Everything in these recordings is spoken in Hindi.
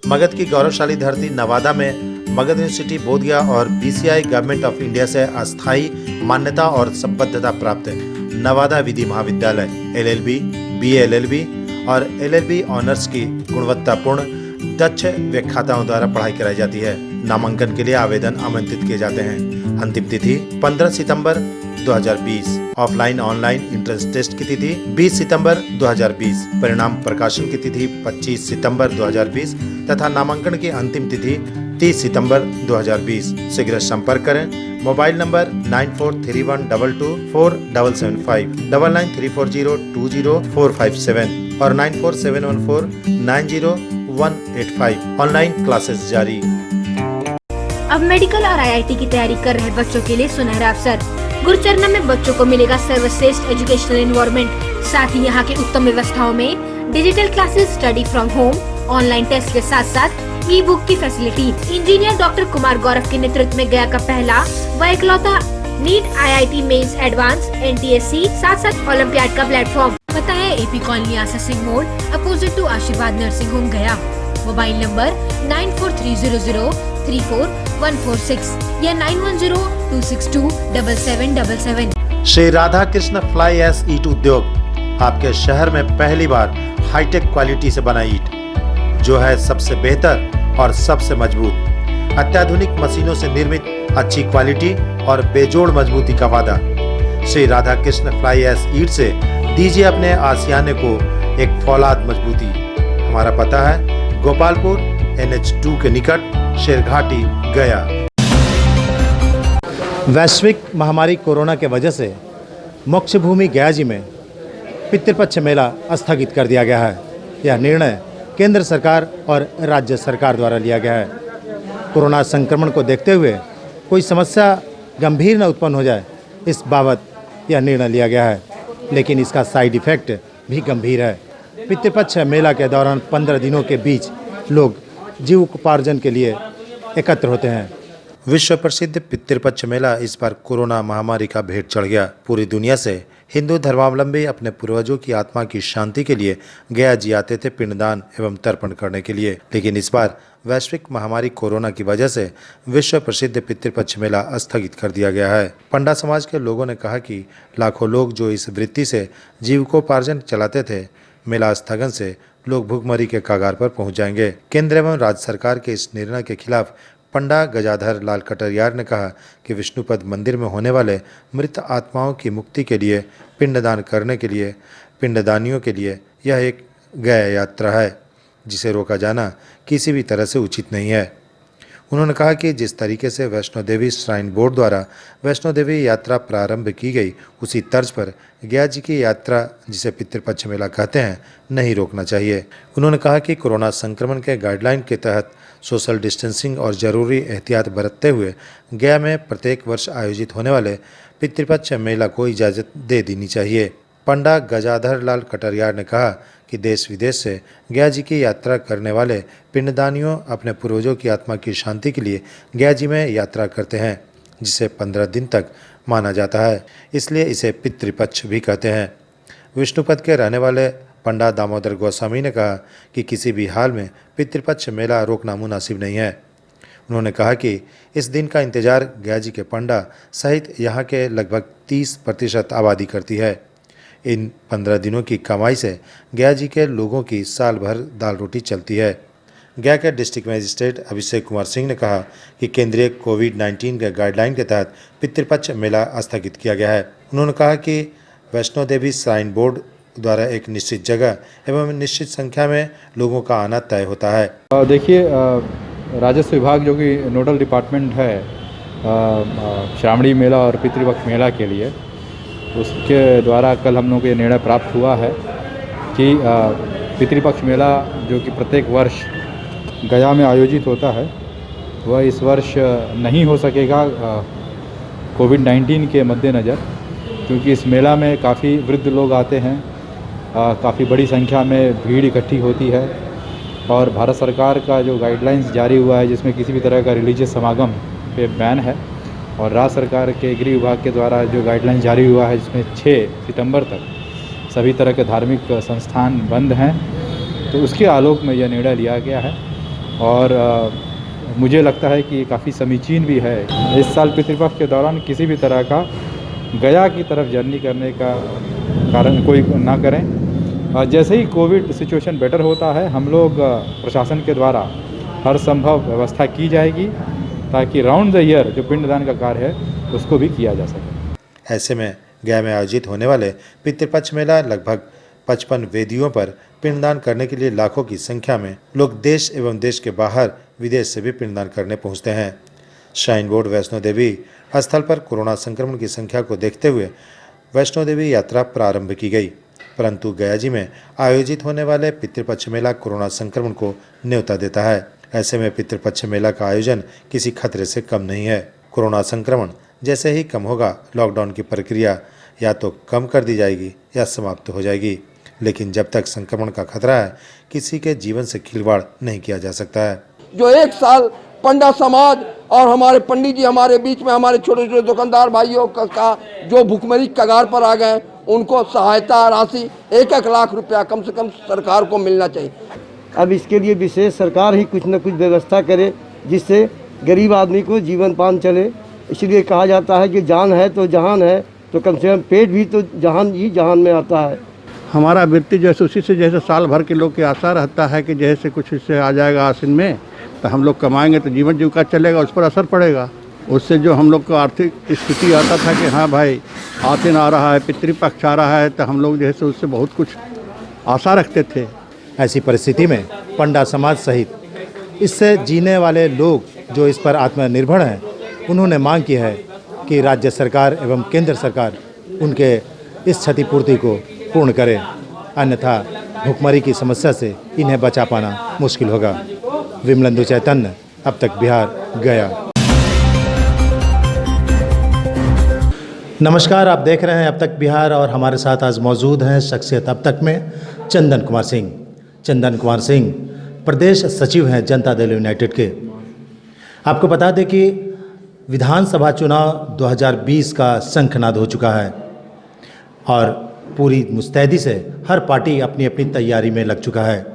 मगध की गौरवशाली धरती नवादा में मगध यूनिवर्सिटी बोधगया और बीसीआई गवर्नमेंट ऑफ इंडिया से अस्थायी मान्यता और संबद्धता प्राप्त है। नवादा विधि महाविद्यालय एलएलबी, बीए एलएलबी और एलएलबी ऑनर्स की गुणवत्तापूर्ण दक्ष व्याख्याताओं द्वारा पढ़ाई कराई जाती है। नामांकन के लिए आवेदन आमंत्रित किए जाते हैं। अंतिम तिथि 15 सितंबर 2020। ऑफलाइन ऑनलाइन एंट्रेंस टेस्ट की तिथि 20 सितंबर 2020। परिणाम प्रकाशन की तिथि 25 सितंबर 2020 तथा नामांकन की अंतिम तिथि 30 सितंबर 2020। शीघ्र संपर्क करें। मोबाइल नंबर 9431224775, 9934020457 और 9471490185। ऑनलाइन क्लासेस जारी। अब मेडिकल और आईआईटी की तैयारी कर रहे बच्चों के लिए सुनहरा अवसर। गुरुचरणम में बच्चों को मिलेगा सर्वश्रेष्ठ एजुकेशनल एनवायरनमेंट। साथ ही यहाँ की उत्तम व्यवस्थाओं में digital classes, study from home, online test के साथ साथ ई बुक की facility. Engineer doctor Kumar Gaurav के नेतृत्व में गया का पहला व इकलौता NEET IIT mains advance NTSC साथ ओलंपियाड का प्लेटफॉर्म। पता है एपी कॉलोनी आससिंग मोड़ opposite to Ashirwad nursing home Gaya. Mobile number 9430034146 या 9102627777। श्री राधा कृष्ण फ्लाई ऐश ईट उद्योग आपके शहर में पहली बार हाईटेक क्वालिटी से बना ईट, जो है सबसे बेहतर और सबसे मजबूत। अत्याधुनिक मशीनों से निर्मित अच्छी क्वालिटी और बेजोड़ मजबूती का वादा। श्री राधा कृष्ण फ्लाई ऐश ईट से दीजिए अपने आशियाने को एक फौलाद मजबूती। हमारा पता है गोपालपुर NH2 के निकट शेरघाटी गया। वैश्विक महामारी कोरोना के वजह से मोक्ष भूमि गया जी में पितृपक्ष मेला स्थगित कर दिया गया है। यह निर्णय केंद्र सरकार और राज्य सरकार द्वारा लिया गया है। कोरोना संक्रमण को देखते हुए कोई समस्या गंभीर न उत्पन्न हो जाए, इस बाबत यह निर्णय लिया गया है। लेकिन इसका साइड इफेक्ट भी गंभीर है। पितृपक्ष मेला के दौरान 15 दिनों के बीच लोग जीविकोपार्जन के लिए एकत्र होते हैं। विश्व प्रसिद्ध पितृपक्ष मेला इस बार कोरोना महामारी का भेंट चढ़ गया। पूरी दुनिया से हिंदू धर्मावलंबी अपने पूर्वजों की आत्मा की शांति के लिए गया जी आते थे पिंडदान एवं तर्पण करने के लिए। लेकिन इस बार वैश्विक महामारी कोरोना की वजह से विश्व प्रसिद्ध पितृपक्ष मेला स्थगित कर दिया गया है। पंडा समाज के लोगों ने कहा कि लाखों लोग जो इस वृत्ति से जीविकोपार्जन चलाते थे, मेला स्थगन से लोग भूखमरी के कगार पर पहुंच जाएंगे। केंद्र एवं राज्य सरकार के इस निर्णय के खिलाफ पंडा गजाधर लाल कटरियार ने कहा कि विष्णुपद मंदिर में होने वाले मृत आत्माओं की मुक्ति के लिए पिंडदान करने के लिए पिंडदानियों के लिए यह एक गया यात्रा है, जिसे रोका जाना किसी भी तरह से उचित नहीं है। उन्होंने कहा कि जिस तरीके से वैष्णो देवी श्राइन बोर्ड द्वारा वैष्णो देवी यात्रा प्रारंभ की गई, उसी तर्ज पर गया जी की यात्रा, जिसे पितृपक्ष मेला कहते हैं, नहीं रोकना चाहिए। उन्होंने कहा कि कोरोना संक्रमण के गाइडलाइन के तहत सोशल डिस्टेंसिंग और जरूरी एहतियात बरतते हुए गया में प्रत्येक वर्ष आयोजित होने वाले पितृपक्ष मेला को इजाज़त दे देनी चाहिए। पंडा गजाधर लाल कटरियार ने कहा कि देश विदेश से गया जी की यात्रा करने वाले पिंडदानियों अपने पूर्वजों की आत्मा की शांति के लिए गया जी में यात्रा करते हैं, जिसे 15 दिन तक माना जाता है, इसलिए इसे पितृपक्ष भी कहते हैं। विष्णुपद के रहने वाले पंडा दामोदर गोस्वामी ने कहा कि किसी भी हाल में पितृपक्ष मेला रोकना मुनासिब नहीं है। उन्होंने कहा कि इस दिन का इंतजार गया जी के पंडा सहित यहाँ के लगभग 30% आबादी करती है। इन 15 दिनों की कमाई से गया जी के लोगों की साल भर दाल रोटी चलती है। गया के डिस्ट्रिक्ट मजिस्ट्रेट अभिषेक कुमार सिंह ने कहा कि केंद्रीय कोविड-19 के गाइडलाइन के तहत पितृपक्ष मेला स्थगित किया गया है। उन्होंने कहा कि वैष्णो देवी श्राइन बोर्ड द्वारा एक निश्चित जगह एवं निश्चित संख्या में लोगों का आना तय होता है। देखिए, राजस्व विभाग जो कि नोडल डिपार्टमेंट है श्रावणी मेला और पितृपक्ष मेला के लिए, उसके द्वारा कल हम लोगों को ये निर्णय प्राप्त हुआ है कि पितृपक्ष मेला जो कि प्रत्येक वर्ष गया में आयोजित होता है, वह इस वर्ष नहीं हो सकेगा कोविड-19 के मद्देनज़र, क्योंकि इस मेला में काफ़ी वृद्ध लोग आते हैं, काफ़ी बड़ी संख्या में भीड़ इकट्ठी होती है और भारत सरकार का जो गाइडलाइंस जारी हुआ है, जिसमें किसी भी तरह का रिलीजियस समागम पे बैन है, और राज्य सरकार के गृह विभाग के द्वारा जो गाइडलाइन जारी हुआ है, जिसमें 6 सितंबर तक सभी तरह के धार्मिक संस्थान बंद हैं, तो उसके आलोक में यह निर्णय लिया गया है और मुझे लगता है कि ये काफ़ी समीचीन भी है। इस साल पितृपक्ष के दौरान किसी भी तरह का गया की तरफ जर्नी करने का कारण कोई ना करें। जैसे ही कोविड सिचुएशन बेटर होता है, हम लोग प्रशासन के द्वारा हर संभव व्यवस्था की जाएगी ताकि राउंड द ईयर जो पिंडदान का कार्य है उसको भी किया जा सके। ऐसे में गया में आयोजित होने वाले पितृपक्ष मेला लगभग 55 वेदियों पर पिंडदान करने के लिए लाखों की संख्या में लोग देश एवं देश के बाहर विदेश से भी पिंडदान करने पहुंचते हैं। श्राइन बोर्ड वैष्णो देवी स्थल पर कोरोना संक्रमण की संख्या को देखते हुए वैष्णो देवी यात्रा प्रारंभ की गई, परंतु गया जी में आयोजित होने वाले पितृपक्ष मेला कोरोना संक्रमण को न्योता देता है। ऐसे में पितृपक्ष मेला का आयोजन किसी खतरे से कम नहीं है। कोरोना संक्रमण जैसे ही कम होगा, लॉकडाउन की प्रक्रिया या तो कम कर दी जाएगी या समाप्त हो जाएगी, लेकिन जब तक संक्रमण का खतरा है, किसी के जीवन से खिलवाड़ नहीं किया जा सकता है। जो एक साल पंडा समाज और हमारे पंडित जी हमारे बीच में, हमारे छोटे छोटे दुकानदार भाइयों का जो भुखमरी कगार पर आ गए, उनको सहायता राशि 1-1 लाख रुपया कम से कम सरकार को मिलना चाहिए। अब इसके लिए विशेष सरकार ही कुछ न कुछ व्यवस्था करे जिससे गरीब आदमी को जीवन पान चले। इसलिए कहा जाता है कि जान है तो जहान है, तो कम से कम पेट भी तो जहान ही जहान में आता है। हमारा वृत्ति जैसे उसी से जैसे साल भर के लोग की आशा रहता है कि जैसे कुछ इससे आ जाएगा आसिन में, तो हम लोग कमाएंगे तो जीवन जीविका चलेगा, उस पर असर पड़ेगा। उससे जो हम लोग को आर्थिक स्थिति आता था कि हाँ भाई आसिन आ रहा है, पितृपक्ष आ रहा है, तो हम लोग जैसे उससे बहुत कुछ आशा रखते थे। ऐसी परिस्थिति में पंडा समाज सहित इससे जीने वाले लोग जो इस पर आत्मनिर्भर हैं, उन्होंने मांग की है कि राज्य सरकार एवं केंद्र सरकार उनके इस क्षतिपूर्ति को पूर्ण करे, अन्यथा भुखमरी की समस्या से इन्हें बचा पाना मुश्किल होगा। विमलेंदु चैतन्य, अब तक बिहार, गया। नमस्कार, आप देख रहे हैं अब तक बिहार और हमारे साथ आज मौजूद हैं शख्सियत अब तक में चंदन कुमार सिंह। चंदन कुमार सिंह प्रदेश सचिव हैं जनता दल यूनाइटेड के। आपको बता दें कि विधानसभा चुनाव 2020 का शंखनाद हो चुका है और पूरी मुस्तैदी से हर पार्टी अपनी अपनी तैयारी में लग चुका है।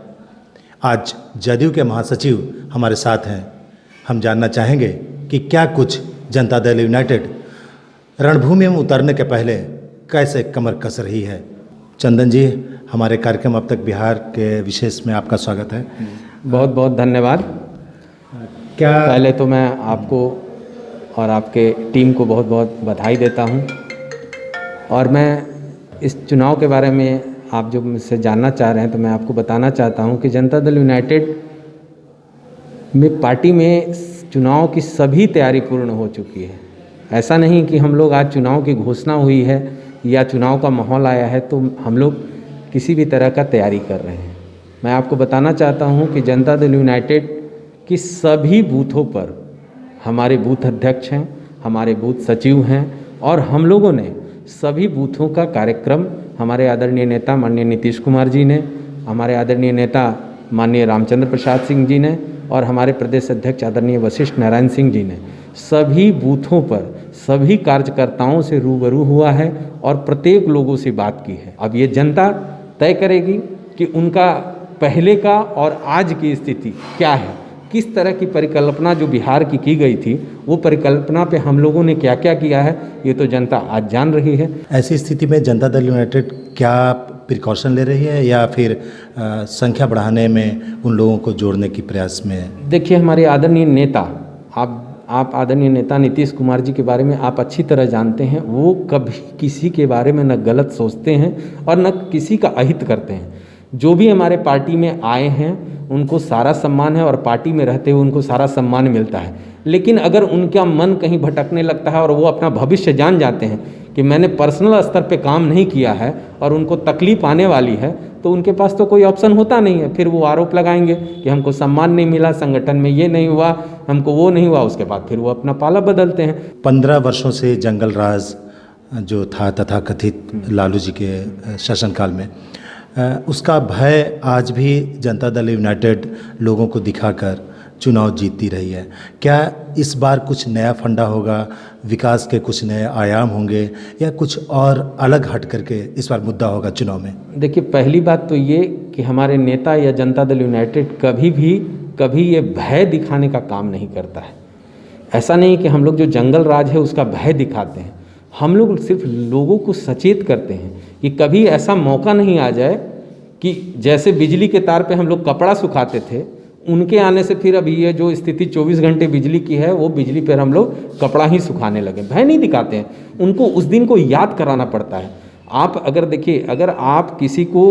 आज जदयू के महासचिव हमारे साथ हैं। हम जानना चाहेंगे कि क्या कुछ जनता दल यूनाइटेड रणभूमि में उतरने के पहले कैसे कमर कस रही है। चंदन जी, हमारे कार्यक्रम अब तक बिहार के विशेष में आपका स्वागत है। बहुत बहुत धन्यवाद। क्या पहले तो मैं आपको और आपके टीम को बहुत बहुत बधाई देता हूं, और मैं इस चुनाव के बारे में आप जो मुझसे जानना चाह रहे हैं तो मैं आपको बताना चाहता हूं कि जनता दल यूनाइटेड में पार्टी में चुनाव की सभी तैयारी पूर्ण हो चुकी है। ऐसा नहीं कि हम लोग आज चुनाव की घोषणा हुई है या चुनाव का माहौल आया है तो हम लोग किसी भी तरह का तैयारी कर रहे हैं। मैं आपको बताना चाहता हूं कि जनता दल यूनाइटेड की सभी बूथों पर हमारे बूथ अध्यक्ष हैं, हमारे बूथ सचिव हैं, और हम लोगों ने सभी बूथों का कार्यक्रम हमारे आदरणीय नेता माननीय नीतीश कुमार जी ने, हमारे आदरणीय नेता माननीय रामचंद्र प्रसाद सिंह जी ने और हमारे प्रदेश अध्यक्ष आदरणीय वशिष्ठ नारायण सिंह जी ने सभी बूथों पर सभी कार्यकर्ताओं से रूबरू हुआ है और प्रत्येक लोगों से बात की है। अब ये जनता तय करेगी कि उनका पहले का और आज की स्थिति क्या है, किस तरह की परिकल्पना जो बिहार की गई थी वो परिकल्पना पे हम लोगों ने क्या क्या किया है, ये तो जनता आज जान रही है। ऐसी स्थिति में जनता दल यूनाइटेड क्या प्रिकॉशन ले रही है या फिर संख्या बढ़ाने में उन लोगों को जोड़ने की प्रयास में है? देखिए, हमारे आदरणीय नेता, आप आदरणीय नेता नीतीश कुमार जी के बारे में आप अच्छी तरह जानते हैं। वो कभी किसी के बारे में न गलत सोचते हैं और न किसी का अहित करते हैं। जो भी हमारे पार्टी में आए हैं उनको सारा सम्मान है और पार्टी में रहते हुए उनको सारा सम्मान मिलता है। लेकिन अगर उनका मन कहीं भटकने लगता है और वो अपना भविष्य जान जाते हैं कि मैंने पर्सनल स्तर पे काम नहीं किया है और उनको तकलीफ आने वाली है, तो उनके पास तो कोई ऑप्शन होता नहीं है। फिर वो आरोप लगाएंगे कि हमको सम्मान नहीं मिला, संगठन में ये नहीं हुआ, हमको वो नहीं हुआ। उसके बाद फिर वो अपना पाला बदलते हैं। 15 वर्षों से जंगल राज जो था तथाकथित लालू जी के शासनकाल में, उसका भय आज भी जनता दल यूनाइटेड लोगों को दिखाकर चुनाव जीतती रही है। क्या इस बार कुछ नया फंडा होगा, विकास के कुछ नए आयाम होंगे या कुछ और अलग हट करके इस बार मुद्दा होगा चुनाव में? देखिए, पहली बात तो ये कि हमारे नेता या जनता दल यूनाइटेड कभी भी कभी ये भय दिखाने का काम नहीं करता है। ऐसा नहीं कि हम लोग जो जंगल राज है उसका भय दिखाते हैं, हम लोग सिर्फ लोगों को सचेत करते हैं कि कभी ऐसा मौका नहीं आ जाए कि जैसे बिजली के तार पे हम लोग कपड़ा सुखाते थे, उनके आने से फिर अभी ये जो स्थिति 24 घंटे बिजली की है वो बिजली पर हम लोग कपड़ा ही सुखाने लगे। भय नहीं दिखाते हैं, उनको उस दिन को याद कराना पड़ता है। आप अगर देखिए, अगर आप किसी को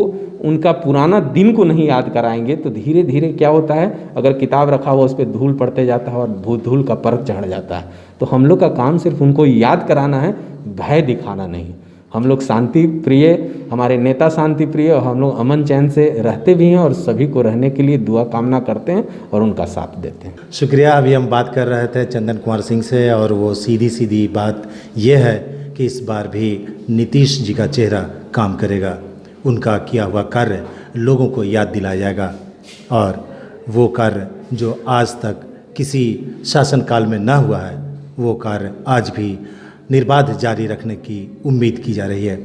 उनका पुराना दिन को नहीं याद कराएंगे तो धीरे धीरे क्या होता है, अगर किताब रखा हुआ उस पर धूल पड़ते जाता है और धूल का परत चढ़ जाता है। तो हम लोग का काम सिर्फ उनको याद कराना है, भय दिखाना नहीं। हम लोग शांति प्रिय, हमारे नेता शांति प्रिय, और हम लोग अमन चैन से रहते भी हैं और सभी को रहने के लिए दुआ कामना करते हैं और उनका साथ देते हैं। शुक्रिया। अभी हम बात कर रहे थे चंदन कुमार सिंह से, और वो सीधी सीधी बात ये है कि इस बार भी नीतीश जी का चेहरा काम करेगा, उनका किया हुआ कार्य लोगों को याद दिलाया जाएगा, और वो कार्य जो आज तक किसी शासनकाल में ना हुआ है वो कार्य आज भी निर्बाध जारी रखने की उम्मीद की जा रही है।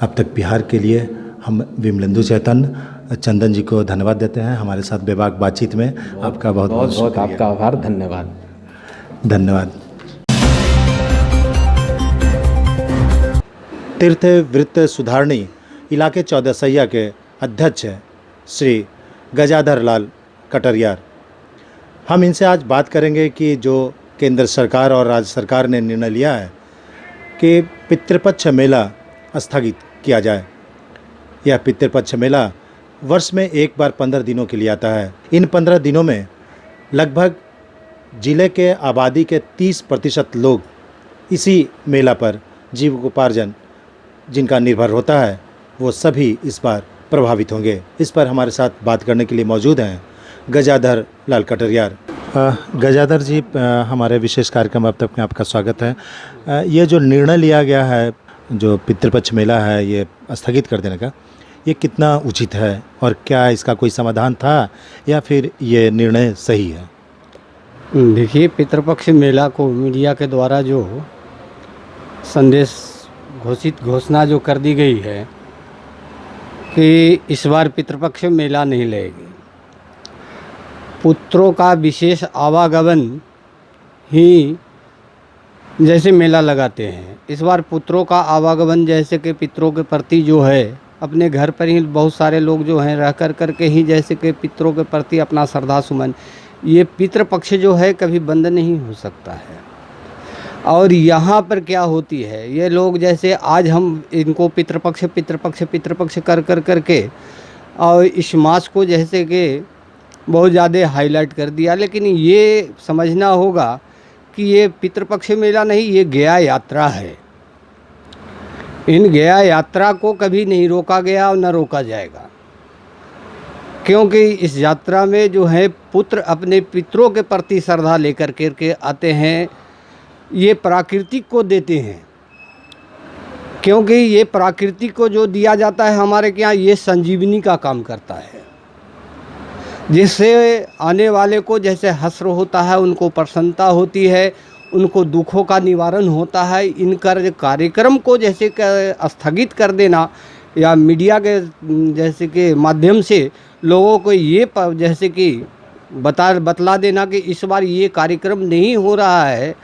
अब तक बिहार के लिए हम विमलेंदु चैतन्य चंदन जी को धन्यवाद देते हैं हमारे साथ बेबाक बातचीत में। आपका बहुत बहुत आपका आभार, धन्यवाद। धन्यवाद। तीर्थ वृत्त सुधारणी इलाके 14 सैया के अध्यक्ष हैं श्री गजाधर लाल कटरियार। हम इनसे आज बात करेंगे कि जो केंद्र सरकार और राज्य सरकार ने निर्णय लिया है कि पितृपक्ष मेला स्थगित किया जाए। यह पितृपक्ष मेला वर्ष में एक बार 15 दिनों के लिए आता है। इन 15 दिनों में लगभग जिले के आबादी के 30% लोग इसी मेला पर जीविकोपार्जन जिनका निर्भर होता है वो सभी इस बार प्रभावित होंगे। इस पर हमारे साथ बात करने के लिए मौजूद हैं गजाधर लाल कटरियार। गजाधर जी, हमारे विशेष कार्यक्रम अब तक में आपका स्वागत है। ये जो निर्णय लिया गया है, जो पितृपक्ष मेला है ये स्थगित कर देने का, ये कितना उचित है और क्या इसका कोई समाधान था या फिर ये निर्णय सही है? देखिए, पितृपक्ष मेला को मीडिया के द्वारा जो संदेश घोषणा जो कर दी गई है कि इस बार पितृपक्ष मेला नहीं लगेगी, पुत्रों का विशेष आवागमन ही जैसे मेला लगाते हैं, इस बार पुत्रों का आवागमन जैसे कि पितरों के प्रति जो है अपने घर पर ही बहुत सारे लोग जो हैं रह कर के ही जैसे कि पितरों के प्रति अपना श्रद्धा सुमन, ये पितृपक्ष जो है कभी बंद नहीं हो सकता है। और यहाँ पर क्या होती है, ये लोग जैसे आज हम इनको पितृपक्ष कर के और इस मास को जैसे कि बहुत ज़्यादा हाईलाइट कर दिया, लेकिन ये समझना होगा कि ये पितृपक्ष मेला नहीं, ये गया यात्रा है। इन गया यात्रा को कभी नहीं रोका गया और न रोका जाएगा, क्योंकि इस यात्रा में जो है पुत्र अपने पितरों के प्रति श्रद्धा लेकर के आते हैं, ये प्राकृतिक को देते हैं, क्योंकि ये प्राकृतिक को जो दिया जाता है हमारे यहाँ ये संजीवनी का काम करता है, जिससे आने वाले को जैसे हर्ष होता है, उनको प्रसन्नता होती है, उनको दुखों का निवारण होता है। इनका कार्यक्रम को जैसे स्थगित कर देना या मीडिया के जैसे कि माध्यम से लोगों को ये जैसे कि बतला देना कि इस बार ये कार्यक्रम नहीं हो रहा है,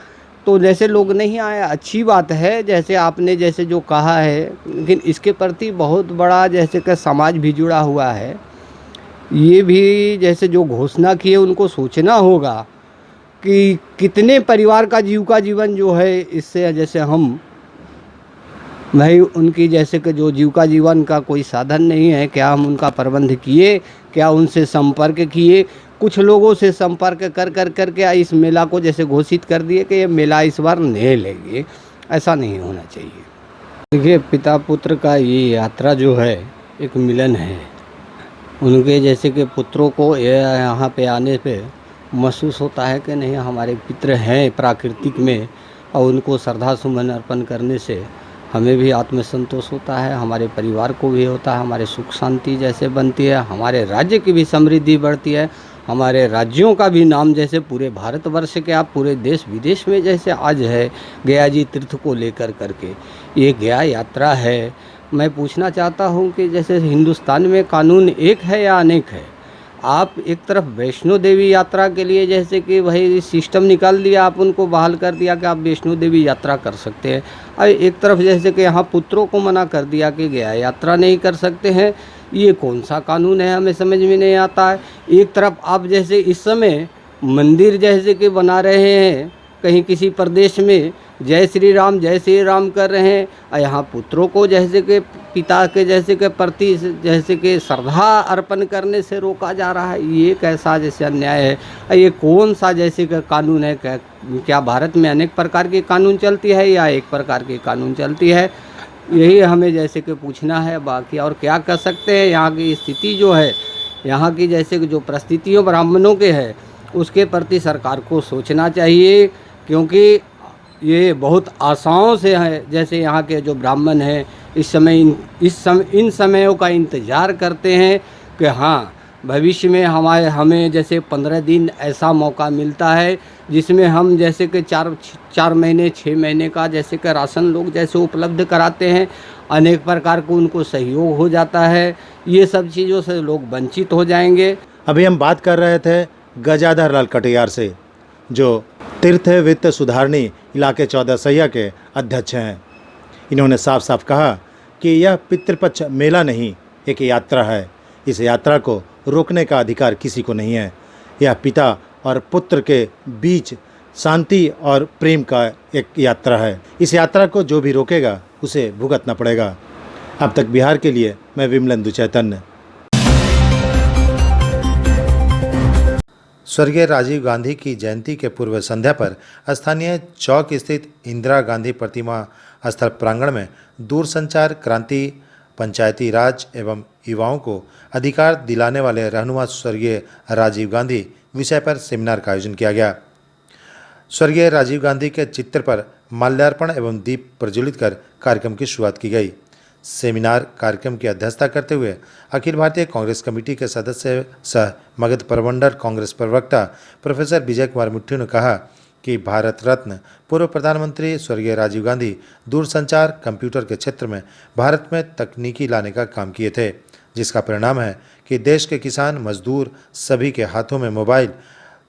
तो जैसे लोग नहीं आए, अच्छी बात है जैसे आपने जैसे जो कहा है, लेकिन इसके प्रति बहुत बड़ा जैसे कि समाज भी जुड़ा हुआ है। ये भी जैसे जो घोषणा की है उनको सोचना होगा कि कितने परिवार का जीवन जो है इससे जैसे हम भाई उनकी जैसे कि जो जीविका जीवन का कोई साधन नहीं है, क्या हम उनका प्रबंध किए, क्या उनसे संपर्क किए? कुछ लोगों से संपर्क कर इस मेला को जैसे घोषित कर दिए कि ये मेला इस बार नहीं लेंगे, ऐसा नहीं होना चाहिए। देखिए, पिता पुत्र का ये यात्रा जो है एक मिलन है। उनके जैसे कि पुत्रों को यहाँ पे आने पे महसूस होता है कि नहीं हमारे पितर हैं प्राकृतिक में, और उनको श्रद्धा सुमन अर्पण करने से हमें भी आत्मसंतोष होता है, हमारे परिवार को भी होता है, हमारे सुख शांति जैसे बनती है, हमारे राज्य की भी समृद्धि बढ़ती है, हमारे राज्यों का भी नाम जैसे पूरे भारतवर्ष के आप पूरे देश विदेश में जैसे आज है गया जी तीर्थ को लेकर करके ये गया यात्रा है। मैं पूछना चाहता हूँ कि जैसे हिंदुस्तान में कानून एक है या अनेक है? आप एक तरफ वैष्णो देवी यात्रा के लिए जैसे कि भाई सिस्टम निकाल दिया, आप उनको बहाल कर दिया कि आप वैष्णो देवी यात्रा कर सकते हैं, और एक तरफ जैसे कि यहाँ पुत्रों को मना कर दिया कि गया यात्रा नहीं कर सकते हैं। ये कौन सा कानून है, हमें समझ में नहीं आता है। एक तरफ आप जैसे इस समय मंदिर जैसे कि बना रहे हैं कहीं किसी प्रदेश में, जय श्री राम कर रहे हैं, और यहाँ पुत्रों को जैसे कि पिता के जैसे के प्रति जैसे कि श्रद्धा अर्पण करने से रोका जा रहा है। ये कैसा जैसे अन्याय है, और ये कौन सा जैसे का कानून है। क्या भारत में अनेक प्रकार के कानून चलती है या एक प्रकार की कानून चलती है, यही हमें जैसे कि पूछना है। बाकी और क्या कर सकते हैं। यहाँ की स्थिति जो है, यहाँ की जैसे कि जो परिस्थितियों ब्राह्मणों के है उसके प्रति सरकार को सोचना चाहिए, क्योंकि ये बहुत आशाओं से है। जैसे यहाँ के जो ब्राह्मण हैं इन समयों का इंतज़ार करते हैं कि हाँ भविष्य में हमें जैसे 15 दिन ऐसा मौका मिलता है जिसमें हम जैसे कि 4 महीने 6 महीने का जैसे कि राशन लोग जैसे उपलब्ध कराते हैं, अनेक प्रकार को उनको सहयोग हो जाता है। ये सब चीज़ों से लोग वंचित हो जाएंगे। अभी हम बात कर रहे थे गजाधर लाल कटियार से, जो तीर्थ वित्त सुधारणी इलाके 14 सैया के अध्यक्ष हैं। इन्होंने साफ साफ कहा कि यह पितृपक्ष मेला नहीं, एक यात्रा है। इस यात्रा को रोकने का अधिकार किसी को नहीं है। यह पिता और पुत्र के बीच शांति और प्रेम का एक यात्रा है। इस यात्रा को जो भी रोकेगा उसे भुगतना पड़ेगा। अब तक बिहार के लिए मैं विमलेंदु चैतन्य। स्वर्गीय राजीव गांधी की जयंती के पूर्व संध्या पर स्थानीय चौक स्थित इंदिरा गांधी प्रतिमा स्थल प्रांगण में दूरसंचार क्रांति, पंचायती राज एवं युवाओं को अधिकार दिलाने वाले रहनुमा स्वर्गीय राजीव गांधी विषय पर सेमिनार का आयोजन किया गया। स्वर्गीय राजीव गांधी के चित्र पर माल्यार्पण एवं दीप प्रज्वलित कर कार्यक्रम की शुरुआत की गई। सेमिनार कार्यक्रम की अध्यक्षता करते हुए अखिल भारतीय कांग्रेस कमेटी के सदस्य सह मगध प्रमंडल कांग्रेस प्रवक्ता प्रोफेसर विजय कुमार मुट्ठी ने कहा कि भारत रत्न पूर्व प्रधानमंत्री स्वर्गीय राजीव गांधी दूरसंचार कंप्यूटर के क्षेत्र में भारत में तकनीकी लाने का काम किए थे, जिसका परिणाम है कि देश के किसान मजदूर सभी के हाथों में मोबाइल,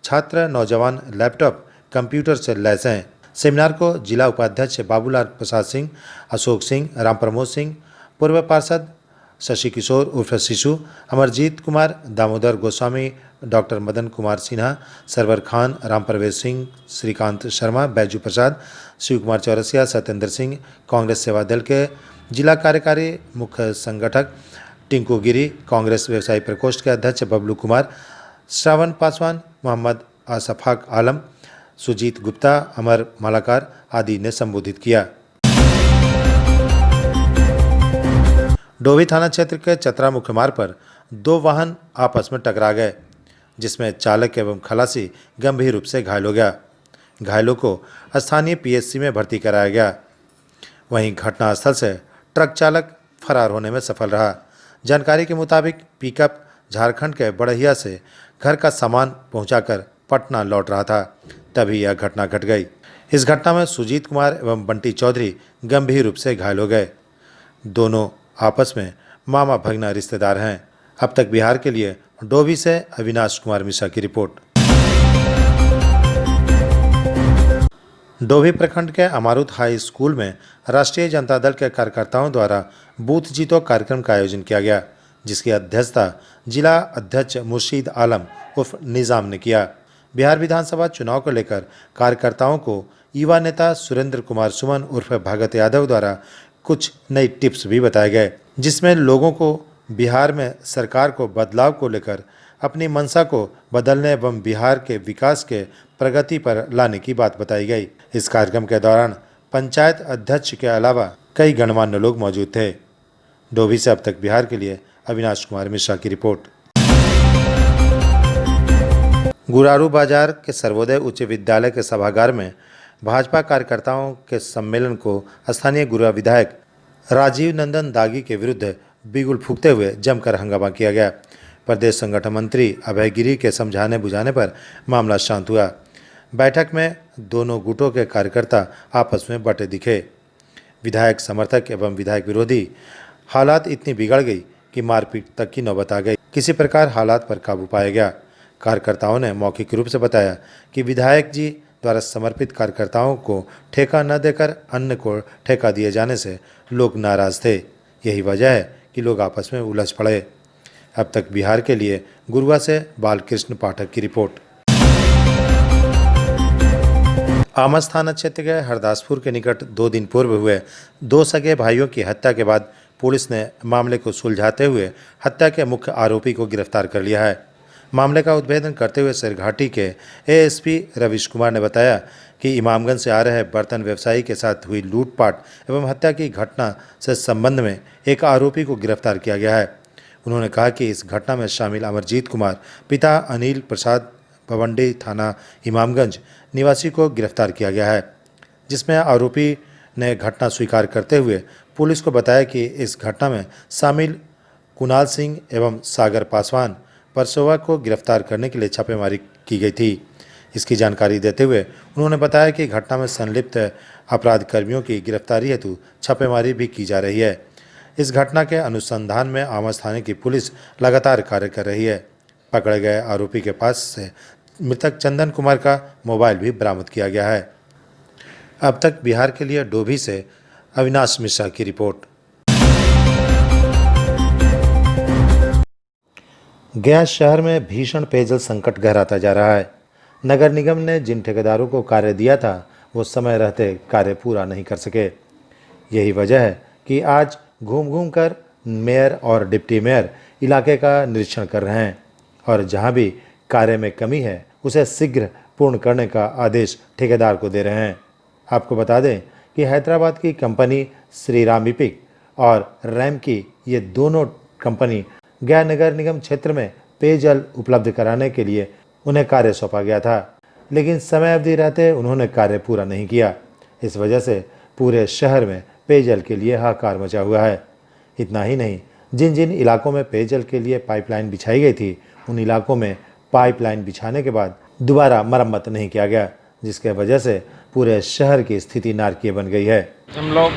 छात्र नौजवान लैपटॉप कंप्यूटर से लैस हैं। सेमिनार को जिला उपाध्यक्ष बाबूलाल प्रसाद सिंह, अशोक सिंह, राम प्रमोद सिंह, पूर्व पार्षद शशि किशोर उर्फ शिशु, अमरजीत कुमार, दामोदर गोस्वामी, डॉक्टर मदन कुमार सिन्हा, सरवर खान, राम प्रवेश सिंह, श्रीकांत शर्मा, बैजू प्रसाद, शिव कुमार चौरसिया, सत्येंद्र सिंह, कांग्रेस सेवा दल के जिला कार्यकारी मुख्य संगठक टिंकू गिरी, कांग्रेस व्यवसायी प्रकोष्ठ के अध्यक्ष बबलू कुमार, श्रावण पासवान, मोहम्मद असफाक आलम, सुजीत गुप्ता, अमर मालाकार आदि ने संबोधित किया। डोभी थाना क्षेत्र के चतरा मुख्य मार्ग पर 2 वाहन आपस में टकरा गए, जिसमें चालक एवं खलासी गंभीर रूप से घायल हो गया। घायलों को स्थानीय पीएचसी में भर्ती कराया गया। वहीं घटनास्थल से ट्रक चालक फरार होने में सफल रहा। जानकारी के मुताबिक पिकअप झारखंड के बड़हिया से घर का सामान पहुंचाकर पटना लौट रहा था, तभी यह घटना घट गई। इस घटना में सुजीत कुमार एवं बंटी चौधरी गंभीर रूप से घायल हो गए। दोनों आपस में मामा भगना रिश्तेदार हैं। अब तक बिहार के लिए डोभी से अविनाश कुमार मिश्रा की रिपोर्ट। डोभी प्रखंड के अमारुत हाई स्कूल में राष्ट्रीय जनता दल के कार्यकर्ताओं द्वारा बूथ जीतो कार्यक्रम का आयोजन किया गया, जिसकी अध्यक्षता जिला अध्यक्ष मुर्शीद आलम उर्फ निज़ाम ने किया। बिहार विधानसभा चुनाव को लेकर कार्यकर्ताओं को युवा नेता सुरेंद्र कुमार सुमन उर्फ भगत यादव द्वारा कुछ नई टिप्स भी बताए गए, जिसमें लोगों को बिहार में सरकार को बदलाव को लेकर अपनी मंशा को बदलने एवं बिहार के विकास के प्रगति पर लाने की बात बताई गई। इस कार्यक्रम के दौरान पंचायत अध्यक्ष के अलावा कई गणमान्य लोग मौजूद थे। डोभी से अब तक बिहार के लिए अविनाश कुमार मिश्रा की रिपोर्ट। गुरारू बाजार के सर्वोदय उच्च विद्यालय के सभागार में भाजपा कार्यकर्ताओं के सम्मेलन को स्थानीय गुरुआ विधायक राजीव नंदन दागी के विरुद्ध बिगुल फूंकते हुए जमकर हंगामा किया गया। प्रदेश संगठन मंत्री अभय गिरी के समझाने बुझाने पर मामला शांत हुआ। बैठक में दोनों गुटों के कार्यकर्ता आपस में बटे दिखे। विधायक समर्थक एवं विधायक विरोधी हालात इतनी बिगड़ गई कि मारपीट तक की नौबत आ गई। किसी प्रकार हालात पर काबू पाया गया। कार्यकर्ताओं ने मौखिक रूप से बताया कि विधायक जी द्वारा समर्पित कार्यकर्ताओं को ठेका न देकर अन्य को ठेका दिए जाने से लोग नाराज थे। यही वजह है कि लोग आपस में उलझ पड़े। अब तक बिहार के लिए गुरुआ से बालकृष्ण पाठक की रिपोर्ट। आमस थाना क्षेत्र के हरदासपुर के निकट 2 दिन पूर्व हुए 2 सगे भाइयों की हत्या के बाद पुलिस ने मामले को सुलझाते हुए हत्या के मुख्य आरोपी को गिरफ्तार कर लिया है। मामले का उद्भेदन करते हुए सिरघाटी के एएसपी रविश कुमार ने बताया कि इमामगंज से आ रहे बर्तन व्यवसायी के साथ हुई लूटपाट एवं हत्या की घटना से संबंध में एक आरोपी को गिरफ्तार किया गया है। उन्होंने कहा कि इस घटना में शामिल अमरजीत कुमार पिता अनिल प्रसाद भवंडी थाना इमामगंज निवासी को गिरफ्तार किया गया है, जिसमें आरोपी ने घटना स्वीकार करते हुए पुलिस को बताया कि इस घटना में शामिल कुणाल सिंह एवं सागर पासवान परसोवा को गिरफ्तार करने के लिए छापेमारी की गई थी। इसकी जानकारी देते हुए उन्होंने बताया कि घटना में संलिप्त अपराध कर्मियों की गिरफ्तारी हेतु छापेमारी भी की जा रही है। इस घटना के अनुसंधान में आमस थाने की पुलिस लगातार कार्य कर रही है। पकड़े गए आरोपी के पास से मृतक चंदन कुमार का मोबाइल भी बरामद किया गया है। अब तक बिहार के लिए डोभी से अविनाश मिश्रा की रिपोर्ट। गया शहर में भीषण पेयजल संकट गहराता जा रहा है। नगर निगम ने जिन ठेकेदारों को कार्य दिया था वो समय रहते कार्य पूरा नहीं कर सके। यही वजह है कि आज घूम घूम कर मेयर और डिप्टी मेयर इलाके का निरीक्षण कर रहे हैं और जहां भी कार्य में कमी है उसे शीघ्र पूर्ण करने का आदेश ठेकेदार को दे रहे हैं। आपको बता दें कि हैदराबाद की कंपनी श्रीराम इपिक और रैम की ये दोनों कंपनी गया नगर निगम क्षेत्र में पेयजल उपलब्ध कराने के लिए उन्हें कार्य सौंपा गया था, लेकिन समय अवधि रहते उन्होंने कार्य पूरा नहीं किया। इस वजह से पूरे शहर में पेयजल के लिए हाहाकार मचा हुआ है। इतना ही नहीं, जिन जिन इलाकों में पेयजल के लिए पाइपलाइन बिछाई गई थी उन इलाकों में पाइपलाइन बिछाने के बाद दोबारा मरम्मत नहीं किया गया, जिसके वजह से पूरे शहर की स्थिति नारकीय बन गई है। हम लोग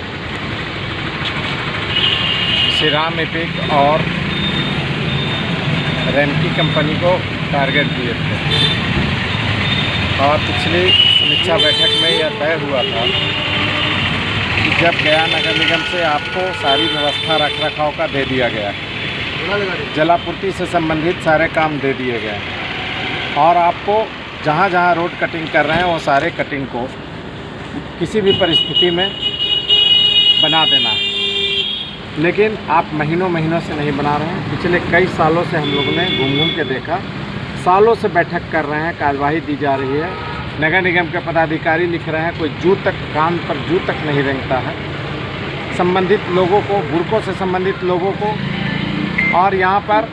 श्रीराम इपिक और रैमकी कंपनी को टारगेट दिए थे और पिछली समीक्षा बैठक में यह तय हुआ था कि जब गया नगर निगम से आपको सारी व्यवस्था रख रखाव का दे दिया गया है, जलापूर्ति से संबंधित सारे काम दे दिए गए और आपको जहाँ जहाँ रोड कटिंग कर रहे हैं वो सारे कटिंग को किसी भी परिस्थिति में बना देना है, लेकिन आप महीनों महीनों से नहीं बना रहे हैं। पिछले कई सालों से हम लोगों ने घूम घूम के देखा, सालों से बैठक कर रहे हैं, कार्यवाही दी जा रही है, नगर निगम के पदाधिकारी लिख रहे हैं, कोई जू तक कान पर जू तक नहीं रेंगता है। संबंधित लोगों को, बुड़कों से संबंधित लोगों को, और यहाँ पर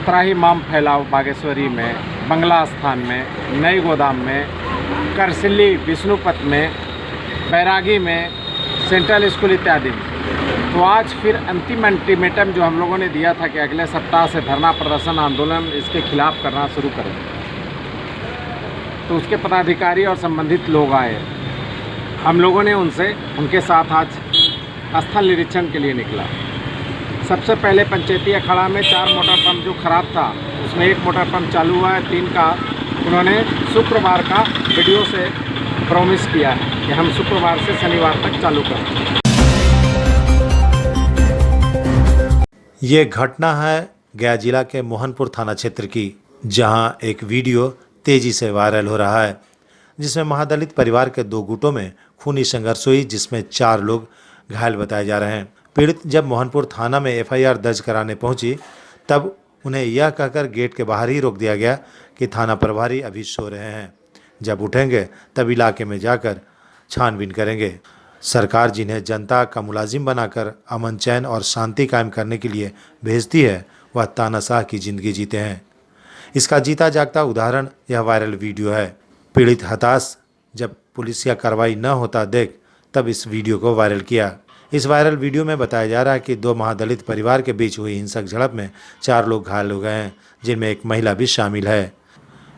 त्राहिमाम फैलाव बागेश्वरी में, बंगला स्थान में, नई गोदाम में, करसिल्ली विष्णुपत में, बैरागी में, सेंट्रल स्कूल इत्यादि में। तो आज फिर अंतिम अल्टीमेटम जो हम लोगों ने दिया था कि अगले सप्ताह से धरना प्रदर्शन आंदोलन इसके खिलाफ करना शुरू करें, तो उसके पदाधिकारी और संबंधित लोग आए। हम लोगों ने उनके साथ आज स्थल निरीक्षण के लिए निकला। सबसे पहले पंचायती अखाड़ा में 4 मोटर पंप जो खराब था उसमें 1 मोटर पंप चालू हुआ है, 3 का उन्होंने शुक्रवार का वीडियो से प्रॉमिस किया है कि हम शुक्रवार से शनिवार तक चालू करें। ये घटना है गया जिला के मोहनपुर थाना क्षेत्र की, जहां एक वीडियो तेजी से वायरल हो रहा है, जिसमें महादलित परिवार के 2 गुटों में खूनी संघर्ष हुई, जिसमें 4 लोग घायल बताए जा रहे हैं। पीड़ित जब मोहनपुर थाना में एफआईआर दर्ज कराने पहुंची तब उन्हें यह कहकर गेट के बाहर ही रोक दिया गया कि थाना प्रभारी अभी सो रहे हैं, जब उठेंगे तब इलाके में जाकर छानबीन करेंगे। सरकार जिन्हें जनता का मुलाजिम बनाकर अमन चैन और शांति कायम करने के लिए भेजती है, वह तानाशाह की ज़िंदगी जीते हैं। इसका जीता जागता उदाहरण यह वायरल वीडियो है। पीड़ित हताश जब पुलिस या कार्रवाई न होता देख तब इस वीडियो को वायरल किया। इस वायरल वीडियो में बताया जा रहा है कि 2 महादलित परिवार के बीच हुई हिंसक झड़प में 4 लोग घायल हो गए हैं, जिनमें एक महिला भी शामिल है।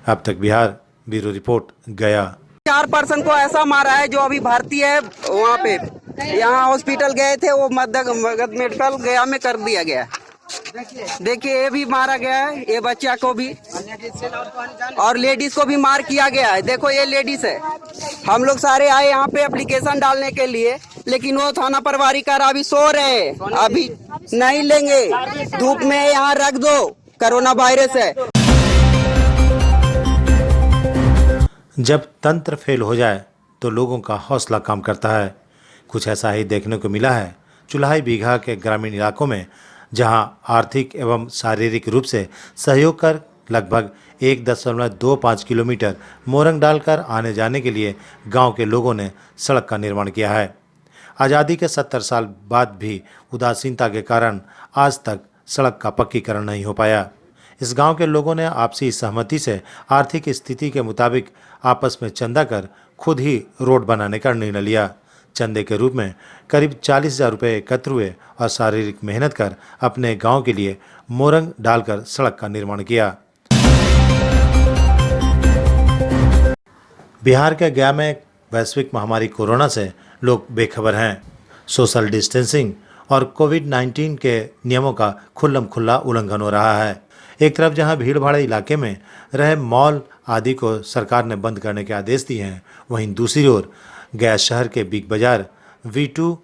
अब तक बिहार ब्यूरो रिपोर्ट गया। 4 पर्सन को ऐसा मारा है जो अभी भर्ती है वहाँ पे, यहाँ हॉस्पिटल गए थे, वो मगध मेडिकल गया में कर दिया गया। देखिए ये भी मारा गया है, ये बच्चा को भी और लेडीज को भी मार किया गया है। देखो ये लेडीज है, हम लोग सारे आए यहाँ पे एप्लीकेशन डालने के लिए, लेकिन वो थाना प्रभारी कर अभी सो रहे हैं, अभी नहीं लेंगे, धूप में यहाँ रख दो, कोरोना वायरस है। जब तंत्र फेल हो जाए तो लोगों का हौसला काम करता है। कुछ ऐसा ही देखने को मिला है चुल्हाई बीघा के ग्रामीण इलाकों में, जहां आर्थिक एवं शारीरिक रूप से सहयोग कर लगभग 1.25 किलोमीटर मोरंग डालकर आने जाने के लिए गांव के लोगों ने सड़क का निर्माण किया है। आज़ादी के 70 साल बाद भी उदासीनता के कारण आज तक सड़क का पक्कीकरण नहीं हो पाया। इस गांव के लोगों ने आपसी सहमति से आर्थिक स्थिति के मुताबिक आपस में चंदा कर खुद ही रोड बनाने का निर्णय लिया। चंदे के रूप में करीब 40,000 रुपये एकत्र हुए और शारीरिक मेहनत कर अपने गांव के लिए मोरंग डालकर सड़क का निर्माण किया। बिहार के गया में वैश्विक महामारी कोरोना से लोग बेखबर हैं। सोशल डिस्टेंसिंग और कोविड-19 के नियमों का खुल्लम खुल्ला उल्लंघन हो रहा है। एक तरफ जहां भीड़ भाड़ इलाके में रहे मॉल आदि को सरकार ने बंद करने के आदेश दिए हैं, वहीं दूसरी ओर गया शहर के बिग बाजार, V2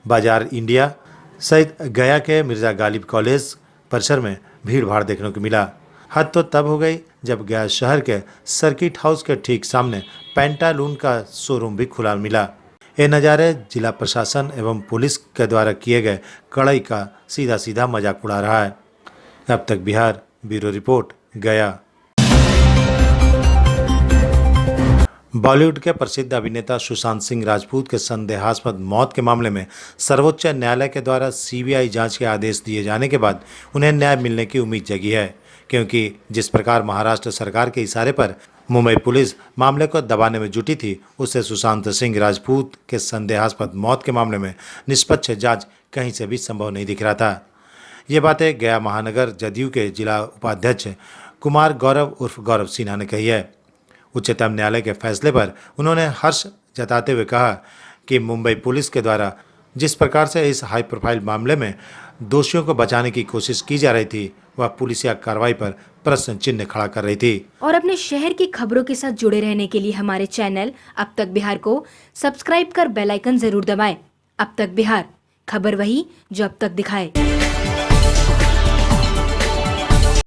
बाजार इंडिया सहित गया के मिर्जा गालिब कॉलेज परिसर में भीड़ भाड़ देखने को मिला। हद तो तब हो गई जब गया शहर के सर्किट हाउस के ठीक सामने पेंटालून का शोरूम भी खुला मिला। ये नज़ारे जिला प्रशासन एवं पुलिस के द्वारा किए गए कड़ाई का सीधा सीधा मजाक उड़ा रहा है। अब तक बिहार ब्यूरो रिपोर्ट गया। बॉलीवुड के प्रसिद्ध अभिनेता सुशांत सिंह राजपूत के संदेहास्पद मौत के मामले में सर्वोच्च न्यायालय के द्वारा CBI जांच के आदेश दिए जाने के बाद उन्हें न्याय मिलने की उम्मीद जगी है, क्योंकि जिस प्रकार महाराष्ट्र सरकार के इशारे पर मुंबई पुलिस मामले को दबाने में जुटी थी, उससे सुशांत सिंह राजपूत के संदेहास्पद मौत के मामले में निष्पक्ष जाँच कहीं से भी संभव नहीं दिख रहा था। ये बातें गया महानगर जदयू के जिला उपाध्यक्ष कुमार गौरव उर्फ गौरव सिन्हा ने कही है। उच्चतम न्यायालय के फैसले पर उन्होंने हर्ष जताते हुए कहा कि मुंबई पुलिस के द्वारा जिस प्रकार से इस हाई प्रोफाइल मामले में दोषियों को बचाने की कोशिश की जा रही थी, वह पुलिसिया कार्रवाई पर प्रश्न चिन्ह खड़ा कर रही थी। और अपने शहर की खबरों के साथ जुड़े रहने के लिए हमारे चैनल अब तक बिहार को सब्सक्राइब कर बेल आइकन जरूर दबाएं। अब तक बिहार, खबर वही जो अब तक दिखाए।